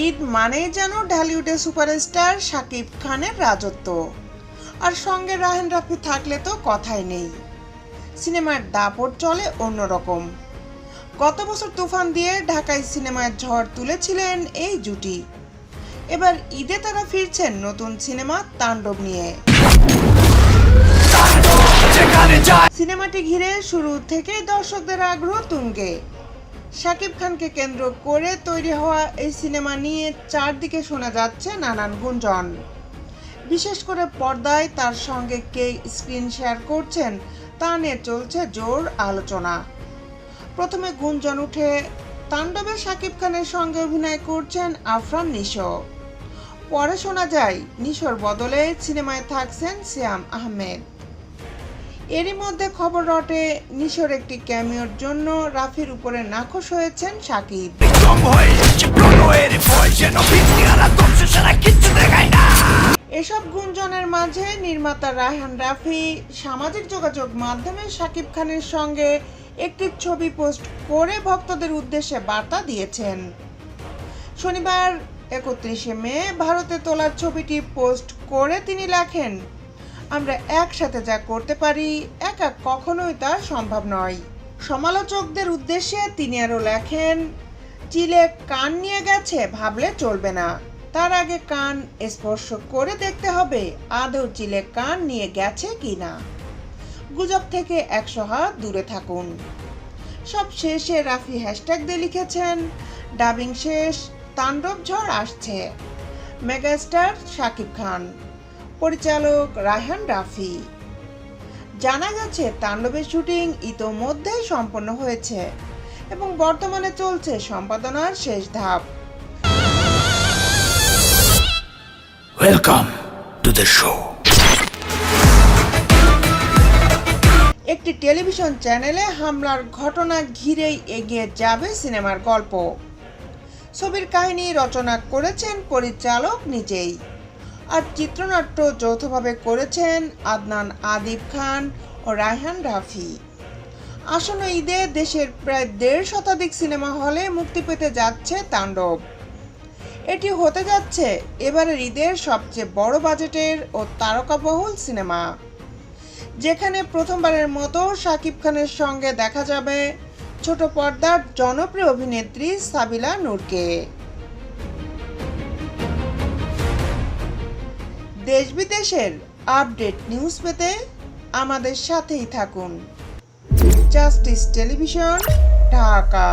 ঈদ মানেই যেন ঢালিউডের সুপারস্টার শাকিব খানের রাজত্ব, আর সঙ্গে রায়হান রাফি থাকলে তো কথাই নেই। সিনেমার দাপট চলে অন্যরকম। গত বছর তুফান দিয়ে ঢাকায় সিনেমায় ঝড় তুলেছিলেন এই জুটি। এবার ঈদে তারা ফিরছেন নতুন সিনেমা তাণ্ডব নিয়ে। সিনেমাটি ঘিরে শুরু থেকেই দর্শকদের আগ্রহ তুঙ্গে। শাকিব খানকে কেন্দ্র করে তৈরি হওয়া এই সিনেমা নিয়ে চারদিকে শোনা যাচ্ছে নানান গুঞ্জন। বিশেষ করে পর্দায় তার সঙ্গে কে স্ক্রিন শেয়ার করছেন তা নিয়ে চলছে জোর আলোচনা। প্রথমে গুঞ্জন উঠে তাণ্ডবে শাকিব খানের সঙ্গে অভিনয় করছেন আফরান নিশো। পরে শোনা যায় নিশোর বদলে সিনেমায় থাকছেন সিয়াম আহমেদ। এরই মধ্যে খবর রটে নিশোর একটি ক্যামিওর জন্য রাফির উপরে নাখোশ হয়েছেন শাকিব। এসব গুঞ্জনের মাঝে নির্মাতা রায়হান রাফি সামাজিক যোগাযোগ মাধ্যমে শাকিব খানের সঙ্গে একটি ছবি পোস্ট করে ভক্তদের উদ্দেশ্যে বার্তা দিয়েছেন। শনিবার 31শে মে ভারতে তোলা ছবিটি পোস্ট করে তিনি লেখেন, আমরা একসাথে যা করতে পারি একা কখনোই তা সম্ভব নয়। সমালোচকদের উদ্দেশ্যে তিনি আরও লেখেন, চিলে কান নিয়ে গেছে ভাবলে চলবে না, তার আগে কান স্পর্শ করে দেখতে হবে আদৌ চিলে কান নিয়ে গেছে কিনা। গুজব থেকে 100 হাত দূরে থাকুন। সব শেষে রাফি হ্যাশট্যাগ দিয়ে লিখেছেন, ডাবিং শেষ, তাণ্ডব ঝড় আসছে। মেগাস্টার শাকিব খান, পরিচালক রায়হান রাফি। জানা গেছে তাণ্ডবের শুটিং ইতোমধ্যেই সম্পন্ন হয়েছে এবং বর্তমানে চলছে সম্পাদনার শেষ ধাপ। Welcome to the show. একটি টেলিভিশন চ্যানেলে হামলার ঘটনা ঘিরেই এগিয়ে যাবে সিনেমার গল্প। ছবির কাহিনী রচনা করেছেন পরিচালক নিজেই, আর চিত্রনাট্য যৌথভাবে করেছেন আদনান আদিব খান ও রায়হান রাফি। আসন্ন ঈদে দেশের প্রায় 1.5 শতাধিক সিনেমা হলে মুক্তি পেতে যাচ্ছে তাণ্ডব। এটি হতে যাচ্ছে এবারের ঈদের সবচেয়ে বড় বাজেটের ও তারকাবহুল সিনেমা, যেখানে প্রথমবারের মতো শাকিব খানের সঙ্গে দেখা যাবে ছোট পর্দার জনপ্রিয় অভিনেত্রী সাবিলা নূরকে। দেশ বিদেশের আপডেট নিউজ পেতে আমাদের সাথেই থাকুন। Justice television, Dhaka.